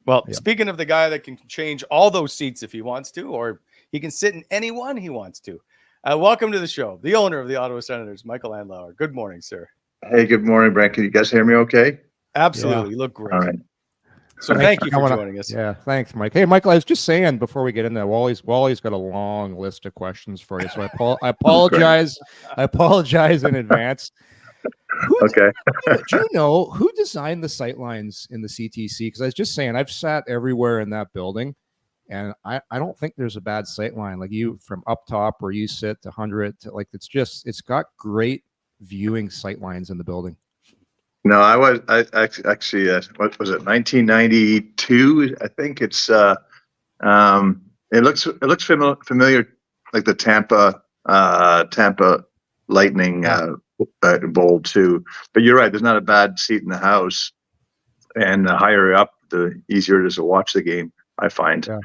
Well, speaking of the guy that can change all those seats if he wants to, or he can sit in any one he wants to. Welcome to the show, the owner of the Ottawa Senators, Michael Andlauer. Good morning, sir. Hey, good morning, Brent. Can you guys hear me okay? Absolutely. Yeah. You look great. All right. So thank you for joining us. Yeah, thanks, Mike. Hey, Michael, I was just saying before we get into that, Wally's got a long list of questions for you, so I apologize. I apologize in advance. Okay. Do you know who designed the sight lines in the CTC? Because I was just saying, I've sat everywhere in that building, and I don't think there's a bad sight line. Like you from up top where you sit to 100, to, like it's got great viewing sight lines in the building. No, I actually, what was it, 1992? I think it's, it looks familiar, like the Tampa Lightning Bowl too. But you're right, there's not a bad seat in the house, and the higher up, the easier it is to watch the game, I find. Yeah.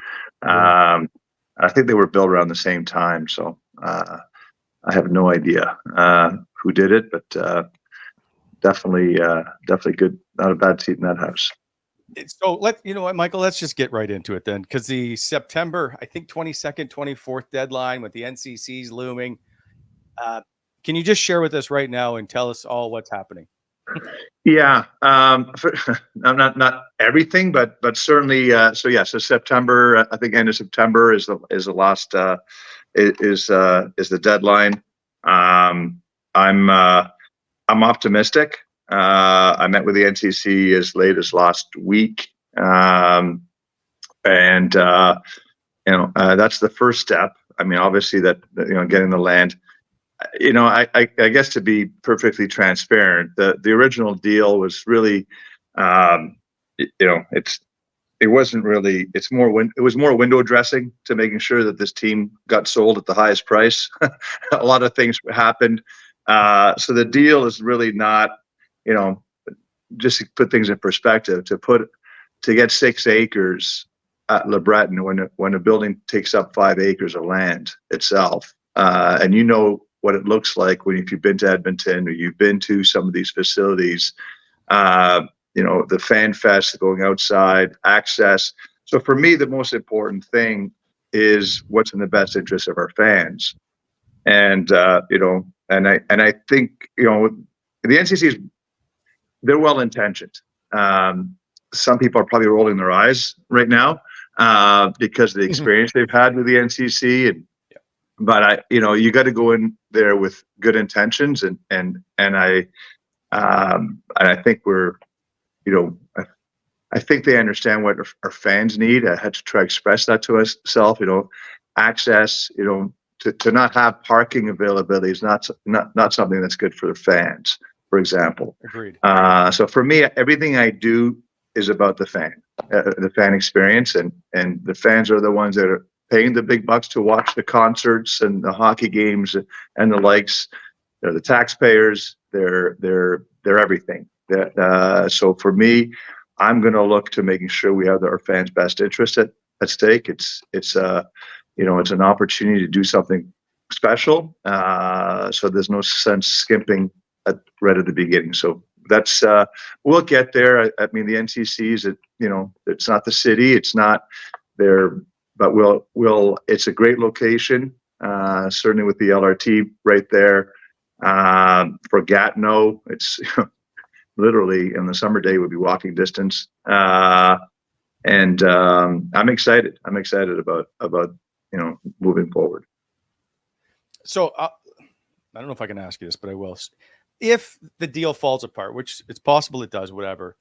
I think they were built around the same time, so I have no idea who did it, but definitely good. Not a bad seat in that house. So you know what, Michael, let's just get right into it then, because the September, I think 22nd, 24th deadline with the NCC's looming. Can you just share with us right now and tell us all what's happening? Yeah, not everything, but certainly. So September. I think end of September is the last is the deadline. I'm optimistic. I met with the NCC as late as last week, and that's the first step. I mean, obviously that getting the land. I guess to be perfectly transparent, the original deal was really, it wasn't really. It was more window dressing to making sure that this team got sold at the highest price. A lot of things happened. So the deal is really not, just to put things in perspective, to get 6 acres at Le Breton when a building takes up 5 acres of land itself, and what it looks like if you've been to Edmonton or you've been to some of these facilities, the fan fest, going outside, access. So for me, the most important thing is what's in the best interest of our fans. And and I think the NCC they're well intentioned. Some people are probably rolling their eyes right now because of the experience they've had with the NCC, but you got to go in there with good intentions, and I think we're I think they understand what our fans need. I had to try to express that to myself. Access. To not have parking availability is not something that's good for the fans, for example. Agreed. So for me, everything I do is about the fan experience, and the fans are the ones that are paying the big bucks to watch the concerts and the hockey games and the likes. They're the taxpayers. They're everything. So for me, I'm going to look to making sure we have our fans' best interest at stake. It's an opportunity to do something special. So there's no sense skimping right at the beginning. So that's we'll get there. I mean, the NCC is it's not the city. It's not there, but it's a great location. Certainly with the LRT right there. For Gatineau, it's literally in the summer day would be walking distance. And I'm excited. I'm excited about moving forward. So I don't know if I can ask you this, but I will. If the deal falls apart, which it's possible it does, whatever,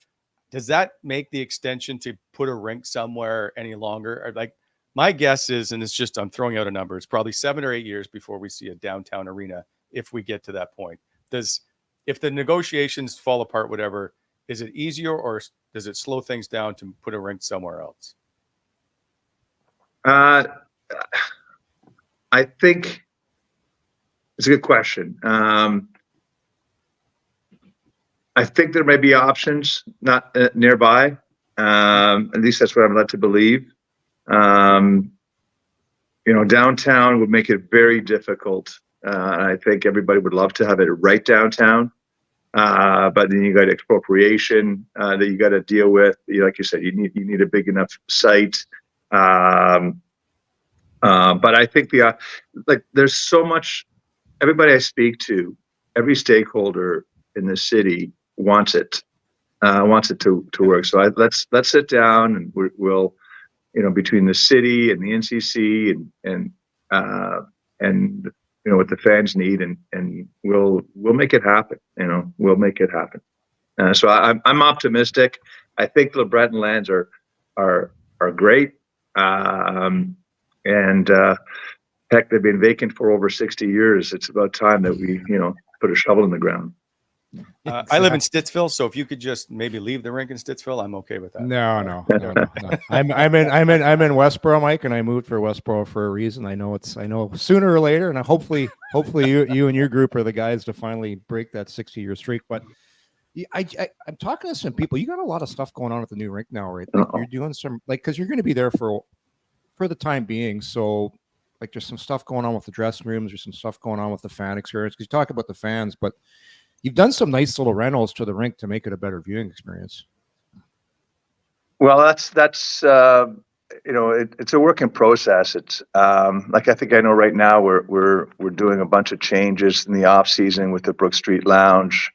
does that make the extension to put a rink somewhere any longer? Or like my guess is, and it's just I'm throwing out a number, it's probably 7 or 8 years before we see a downtown arena if we get to that point. If the negotiations fall apart, whatever, is it easier or does it slow things down to put a rink somewhere else? I think it's a good question. I think there may be options not nearby. At least that's what I'm led to believe. Downtown would make it very difficult. I think everybody would love to have it right downtown. But then you got expropriation that you got to deal with. Like you said, you need a big enough site. But I think there's so much. Everybody I speak to, every stakeholder in the city wants it to work. So let's sit down and we'll between the city and the NCC and what the fans need, and we'll make it happen. We'll make it happen. So I'm optimistic. I think the Breton lands are great, and heck, they've been vacant for over 60 years. It's about time that we put a shovel in the ground. I live in Stittsville, so if you could just maybe leave the rink in Stittsville, I'm okay with that. No. I'm in Westboro, Mike, and I moved for Westboro for a reason. I know sooner or later, and hopefully you and your group are the guys to finally break that 60-year streak. But I'm talking to some people. You got a lot of stuff going on at the new rink now, right? Like you're doing some because you're going to be there for the time being. So there's some stuff going on with the dressing rooms. There's some stuff going on with the fan experience. Because you talk about the fans, but you've done some nice little rentals to the rink to make it a better viewing experience. Well, that's it's a work in process. It's I think I know right now we're doing a bunch of changes in the off season with the Brook Street Lounge,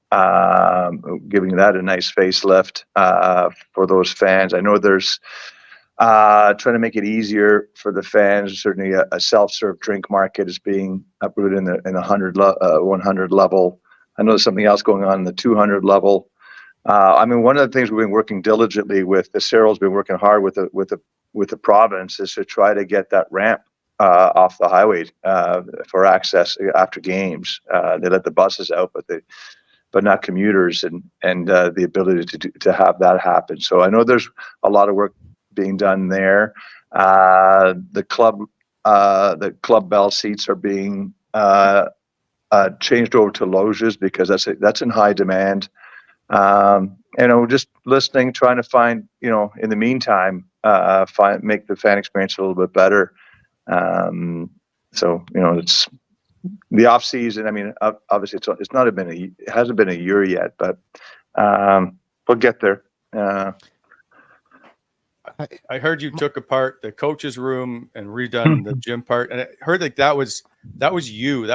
giving that a nice facelift for those fans. I know there's trying to make it easier for the fans. Certainly, a self-serve drink market is being uprooted in the 100 level. I know there's something else going on in the 200 level. One of the things we've been working diligently with, the Cyril's been working hard with the province, is to try to get that ramp off the highway for access after games. They let the buses out, but not commuters, and the ability to have that happen. So I know there's a lot of work being done there. The club bell seats are being changed over to loges because that's in high demand. Just listening, trying to find, in the meantime, make the fan experience a little bit better. It's the off season. Obviously it hasn't been a year yet, but we'll get there. I heard you took apart the coach's room and redone the gym part, and I heard that was you.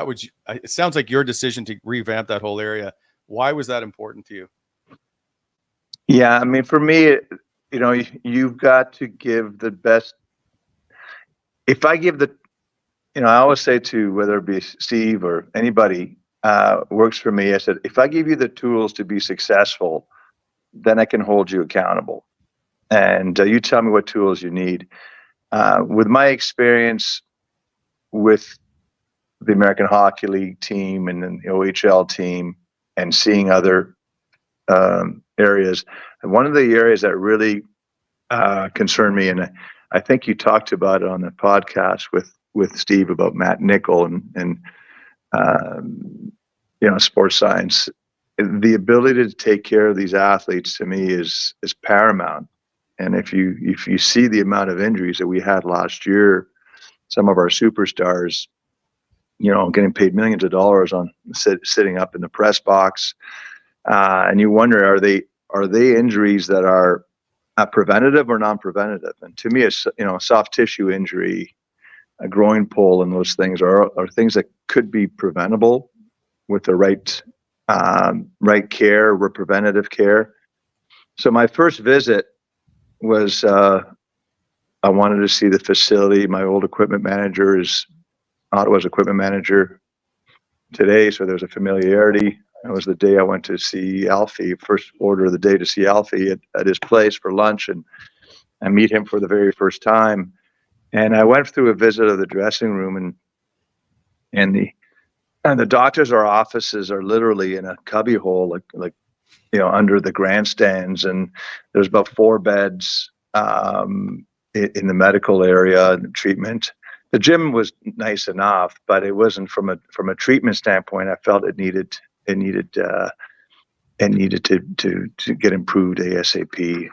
It sounds like your decision to revamp that whole area. Why was that important to you? Yeah, for me, you've got to give the best. If I give I always say to whether it be Steve or anybody works for me, I said, if I give you the tools to be successful, then I can hold you accountable. And you tell me what tools you need. With my experience with the American Hockey League team and then the OHL team, and seeing other areas, and one of the areas that really concerned me, and I think you talked about it on the podcast with Steve about Matt Nickel and sports science, the ability to take care of these athletes to me is paramount. And if you see the amount of injuries that we had last year, some of our superstars, getting paid millions of dollars on sitting up in the press box, and you wonder, are they injuries that are preventative or non-preventative? And to me, a soft tissue injury, a groin pull, and those things are things that could be preventable with the right care, or preventative care. So my first visit was I wanted to see the facility. My old equipment manager is Ottawa's equipment manager today, so there's a familiarity. It was the day I went to see Alfie, first order of the day to see Alfie at his place for lunch and meet him for the very first time. And I went through a visit of the dressing room, and the doctors' offices are literally in a cubby hole, like under the grandstands, and there's about 4 beds in the medical area and treatment. The gym was nice enough, but it wasn't from a treatment standpoint. I felt it needed to get improved ASAP.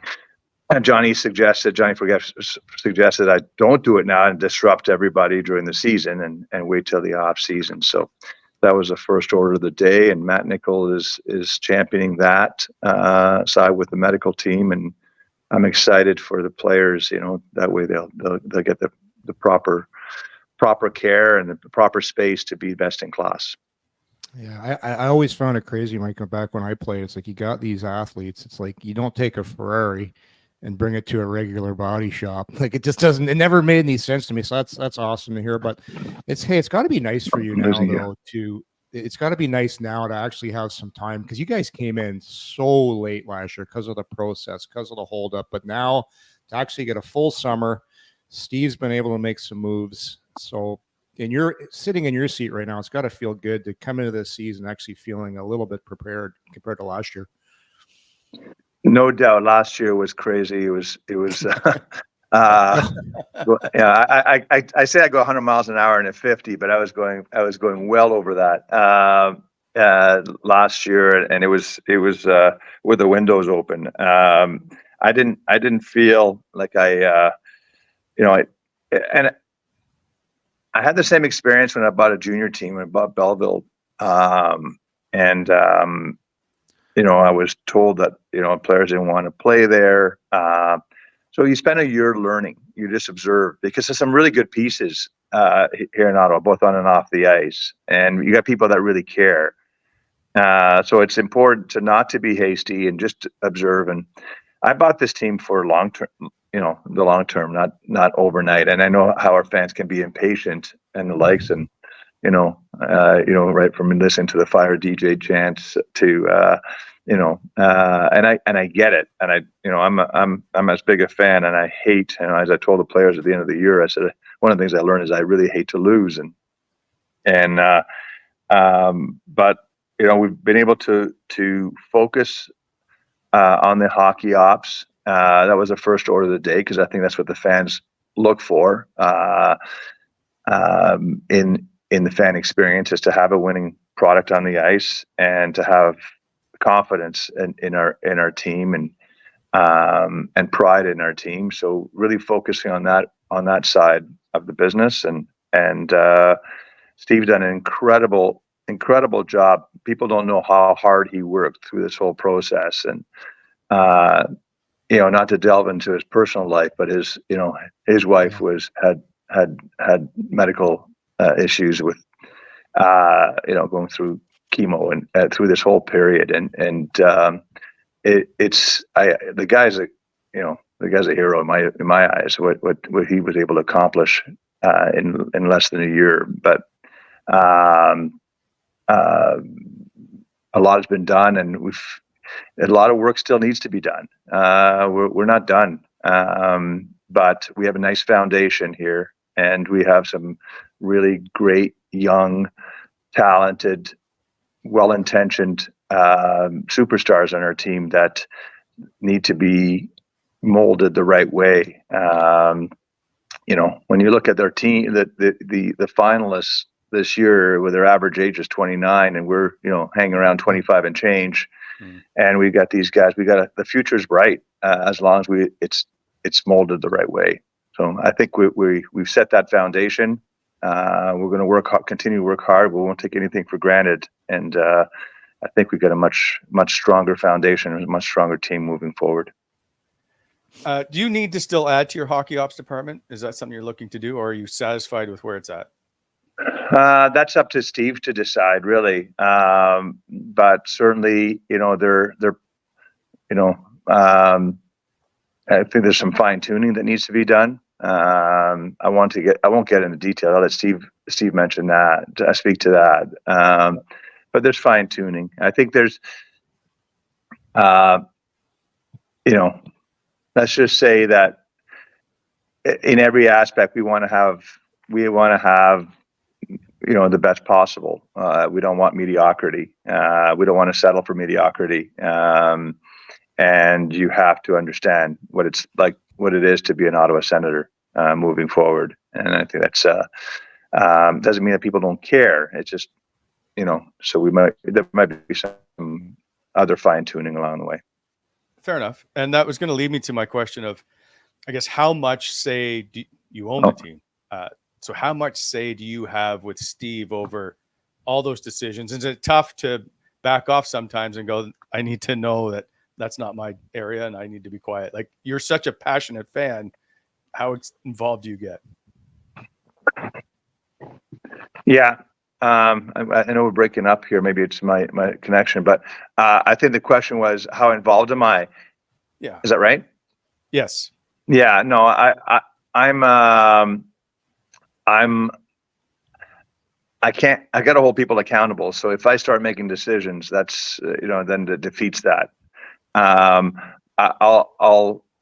And Johnny suggested I don't do it now and disrupt everybody during the season and wait till the off season. So was the first order of the day, and Matt Nicol is championing that side with the medical team, and I'm excited for the players. That way they'll get the proper care and the proper space to be best in class. Yeah, I always found it crazy, Mike, back when I played. It's like you got these athletes. It's like you don't take a Ferrari and bring it to a regular body shop. Like it just doesn't. It never made any sense to me. So that's awesome to hear. But it's got to be nice for you now, though. It's got to be nice now to actually have some time, because you guys came in so late last year because of the process, because of the holdup. But now to actually get a full summer, Steve's been able to make some moves. So. And you're sitting in your seat right now. It's got to feel good to come into this season actually feeling a little bit prepared compared to last year. No doubt, last year was crazy. It was. I say I go 100 miles an hour in a 50, but I was going well over that last year, and it was with the windows open. I didn't feel like I had the same experience when I bought a junior team, when I bought Belleville. I was told that, players didn't want to play there. So you spend a year learning. You just observe, because there's some really good pieces here in Ottawa, both on and off the ice. And you got people that really care. So it's important to not to be hasty and just observe. And I bought this team for long term, the long term, not overnight. And I know how our fans can be impatient and the likes, and right from listening to the Fire DJ chants to and I get it, and I'm as big a fan, and I hate, as I told the players at the end of the year, I said one of the things I learned is I really hate to lose, but we've been able to focus on the hockey ops. That was the first order of the day, because I think that's what the fans look for in the fan experience, is to have a winning product on the ice and to have confidence in our team and pride in our team. So really focusing on that side of the business, and Steve's done an incredible job. People don't know how hard he worked through this whole process, and not to delve into his personal life, but his wife had medical issues with going through chemo and through this whole period, and the guy's a hero in my eyes. What he was able to accomplish in less than a year, but a lot has been done, and a lot of work still needs to be done. We're not done, but we have a nice foundation here, and we have some really great, young, talented, well-intentioned superstars on our team that need to be molded the right way. When you look at their team, the finalists this year, with their average age is 29, and we're hanging around 25 and change. And we got these guys. The future's bright as long as it's molded the right way. So I think we've set that foundation. We're going to continue to work hard. We won't take anything for granted, and I think we've got a much stronger foundation and a much stronger team moving forward. Do you need to still add to your hockey ops department? Is that something you're looking to do, or are you satisfied with where it's at? That's up to Steve to decide, really. But certainly, I think there's some fine tuning that needs to be done. I won't get into detail. I'll let Steve mention that. Speak to that. But there's fine tuning. I think there's, let's just say that in every aspect we want to have the best possible. We don't want mediocrity. We don't want to settle for mediocrity. And you have to understand what it is to be an Ottawa Senator moving forward. And I think that's doesn't mean that people don't care. It's just so there might be some other fine tuning along the way. Fair enough. And that was going to lead me to my question of, I guess, how much say do you own the team? So how much say do you have with Steve over all those decisions? Is it tough to back off sometimes and go, I need to know that that's not my area and I need to be quiet? Like, you're such a passionate fan. How involved do you get? Yeah. I know we're breaking up here. Maybe it's my connection, but I think the question was, how involved am I? Yeah. Is that right? Yes. Yeah. No, I can't. I got to hold people accountable. So if I start making decisions, that's then it defeats that. I'll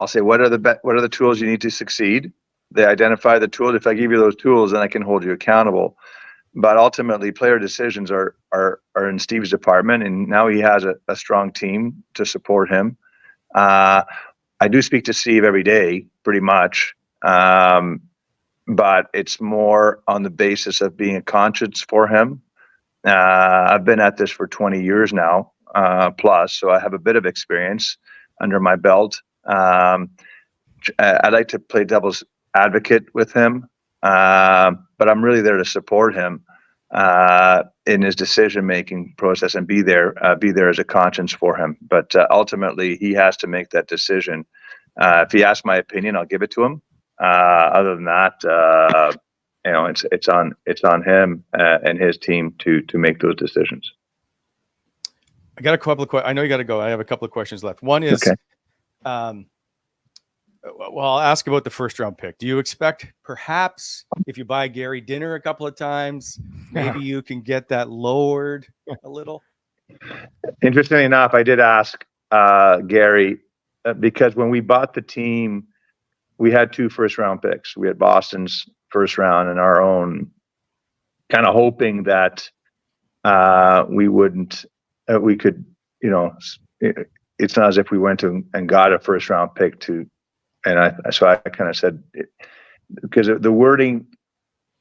say, what are the tools you need to succeed? They identify the tools. If I give you those tools, then I can hold you accountable. But ultimately, player decisions are in Steve's department, and now he has a strong team to support him. I do speak to Steve every day, pretty much. But it's more on the basis of being a conscience for him. I've been at this for 20 years now, plus, so I have a bit of experience under my belt. I like to play devil's advocate with him, but I'm really there to support him in his decision-making process and be there as a conscience for him. But ultimately, he has to make that decision. If he asks my opinion, I'll give it to him. Other than that, it's on him and his team to make those decisions. I got a couple of questions. I know you got to go. I have a couple of questions left. One is, okay. Well, I'll ask about the first round pick. Do you expect perhaps if you buy Gary dinner a couple of times, maybe you can get that lowered a little? Interestingly enough, I did ask Gary because when we bought the team, we had 2 first round picks. We had Boston's first round and our own, kind of hoping that we could, it's not as if we went and got a first round pick so I kind of said, because the wording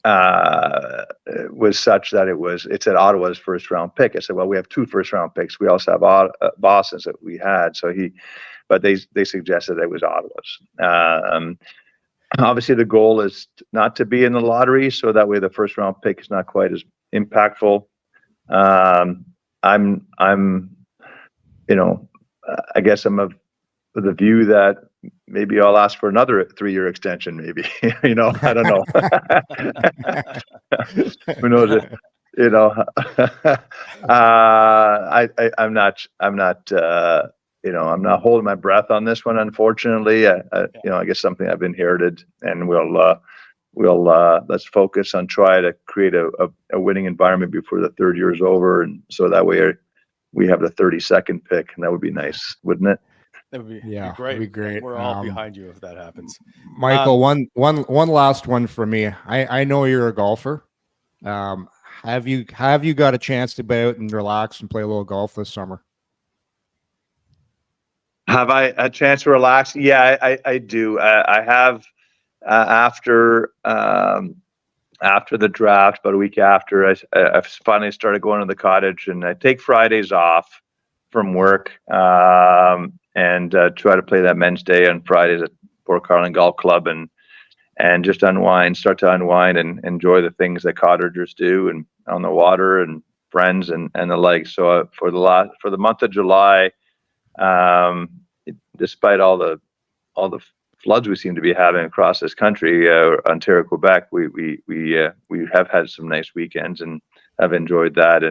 was such that it's at Ottawa's first round pick. I said, well, we have 2 first round picks. We also have Boston's that we had. But they suggested it was Ottawa's. Obviously, the goal is not to be in the lottery, so that way the first round pick is not quite as impactful. I guess I'm of the view that maybe I'll ask for another 3-year extension. Maybe, I don't know. Who knows? I'm not holding my breath on this one, unfortunately. I guess something I've inherited, and let's focus on trying to create a winning environment before the 3rd year is over, and so that way we have the 32nd pick, and that would be nice, wouldn't it? That would be great. That'd be great. We're all behind you if that happens. Michael, one last one for me. I know you're a golfer. Have you got a chance to go out and relax and play a little golf this summer? Have I a chance to relax? Yeah, I do. I have after the draft, about a week after, I finally started going to the cottage, and I take Fridays off from work and try to play that men's day on Fridays at Port Carlin Golf Club and just start to unwind and enjoy the things that cottagers do and on the water and friends and the like. So for the month of July, despite all the floods we seem to be having across this country, Ontario, Quebec, we have had some nice weekends and have enjoyed that.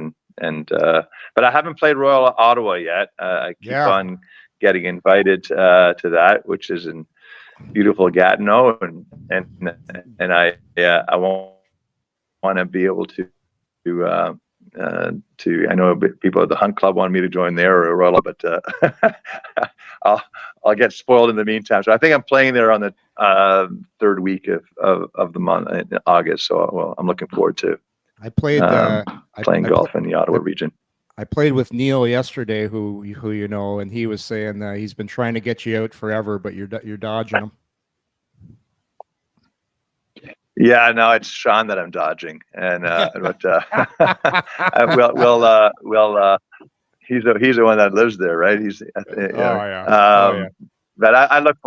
But I haven't played Royal Ottawa yet. I keep on getting invited to that, which is in beautiful Gatineau, and I want to be able to. I know people at the Hunt Club want me to join there or Royal, but I'll get spoiled in the meantime. So I think I'm playing there on the 3rd week of the month in August. So I'm looking forward to. I played playing golf in the Ottawa region. I played with Neil yesterday, who and he was saying that he's been trying to get you out forever, but you're dodging him. Yeah, no, it's Sean that I'm dodging, and he's the one that lives there, right? He's But I look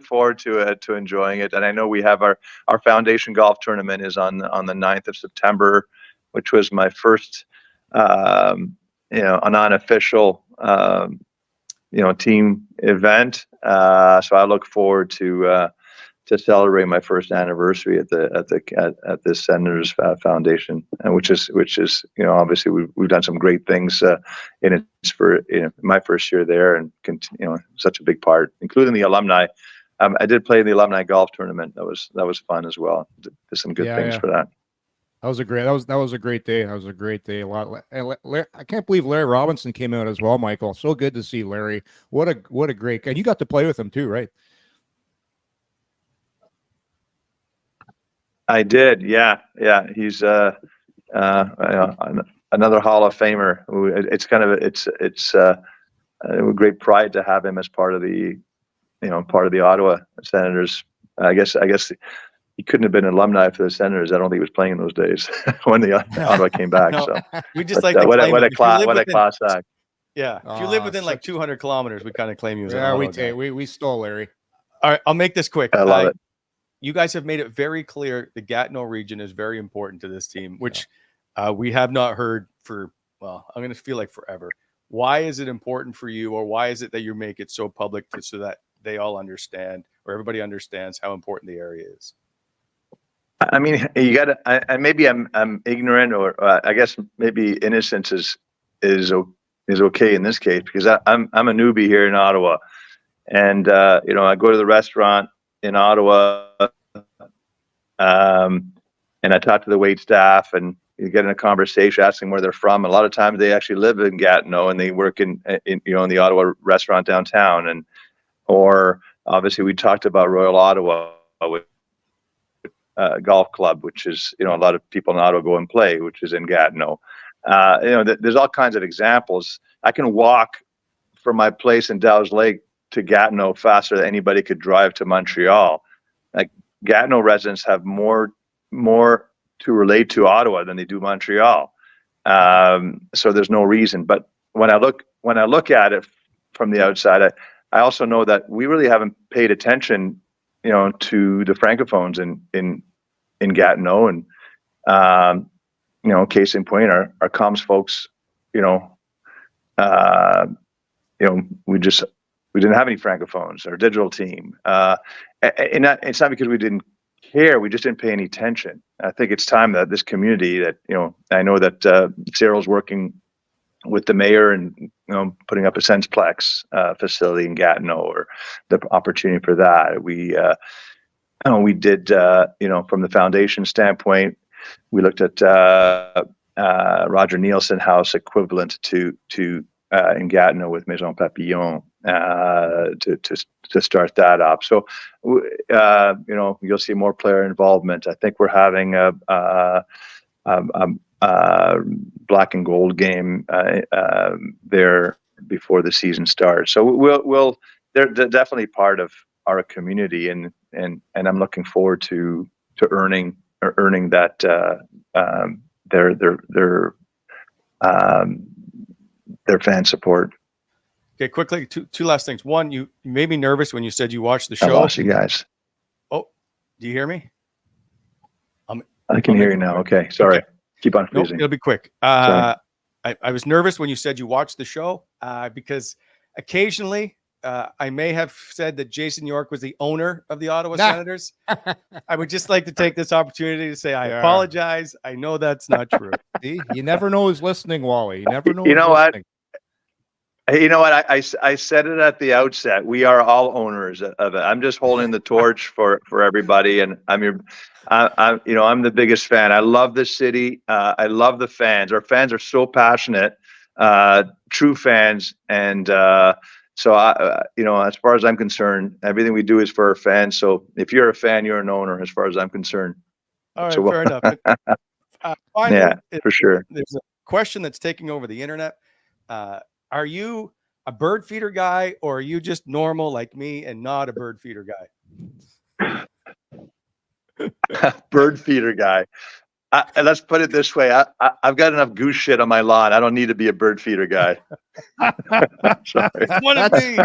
forward to enjoying it, and I know we have our foundation golf tournament is on the 9th of September, which was my first an unofficial, team event. So I look forward to celebrate my first anniversary at the Senators Foundation, and which is obviously we've done some great things in my first year there, and such a big part, including the alumni. I did play in the alumni golf tournament. That was fun as well. Did some good things for that. That was a great day. That was a great day. A lot. I can't believe Larry Robinson came out as well, Michael. So good to see Larry. What a great guy. And you got to play with him too, right? I did. Yeah. He's another Hall of Famer. It's a great pride to have him as part of the Ottawa Senators. I guess he couldn't have been an alumni for the Senators. I don't think he was playing in those days when the Ottawa came back. No, so we just what a class act. Yeah, if you live within like 200 kilometers, we kind of claim you as an Ottawa guy. We stole Larry. All right, I'll make this quick. I love it. You guys have made it very clear the Gatineau region is very important to this team, which we have not heard for, I'm going to feel like forever. Why is it important for you, or why is it that you make it so public so that they all understand, or everybody understands how important the area is? I mean, you got to. Maybe I'm ignorant, or I guess maybe innocence is okay in this case, because I'm a newbie here in Ottawa, and I go to the restaurant in Ottawa, and I talk to the wait staff, and you get in a conversation asking where they're from. A lot of times they actually live in Gatineau and they work in the Ottawa restaurant downtown, or obviously we talked about Royal Ottawa with golf club, which is a lot of people in Ottawa go and play, which is in Gatineau. There's all kinds of examples. I can walk from my place in Dow's Lake to Gatineau faster than anybody could drive to Montreal. Like, Gatineau residents have more to relate to Ottawa than they do Montreal. So there's no reason. But when I look at it from the outside, I also know that we really haven't paid attention, to the francophones in Gatineau, and case in point, our comms folks, we didn't have any francophones. Our digital team, and it's not because we didn't care. We just didn't pay any attention. I think it's time that this community, that I know that Cyril's working with the mayor and putting up a Sensplex facility in Gatineau, or the opportunity for that. We did from the foundation standpoint, we looked at Roger Nielsen House equivalent to in Gatineau with Maison Papillon to start that up. So you'll see more player involvement. I think we're having a black and gold game there before the season starts. So they're definitely part of our community, and I'm looking forward to earning that their fan support. Okay, quickly, two last things. One, you made me nervous when you said you watched the show. I lost you guys. Oh, do you hear me? I can hear you now. Okay, sorry. Okay. Keep on freezing. Nope, it'll be quick. I was nervous when you said you watched the show because occasionally I may have said that Jason York was the owner of the Ottawa Senators. I would just like to take this opportunity to say I apologize. I know that's not true. See, you never know who's listening, Wally. You never know. You know what? I said it at the outset. We are all owners of it. I'm just holding the torch for everybody, and I'm the biggest fan. I love the city. I love the fans. Our fans are so passionate, true fans, and so as far as I'm concerned, everything we do is for our fans. So if you're a fan, you're an owner, as far as I'm concerned. All right, fair enough. Finally, yeah, for sure. There's a question that's taking over the internet. Are you a bird feeder guy, or are you just normal like me and not a bird feeder guy? Bird feeder guy. let's put it this way. I've got enough goose shit on my lawn. I don't need to be a bird feeder guy. Sorry. One of me.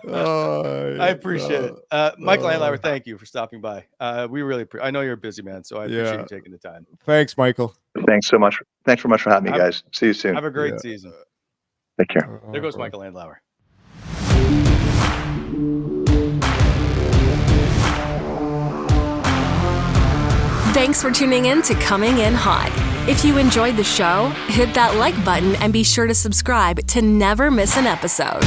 Oh, I appreciate it. Michael Andlauer, thank you for stopping by. We really, I know you're a busy man, so I appreciate you taking the time. Thanks, Michael. Thanks so much. Thanks very much for having me, guys. See you soon. Have a great season. Take care. There goes Michael Andlauer. Thanks for tuning in to Coming In Hot. If you enjoyed the show, hit that like button and be sure to subscribe to never miss an episode.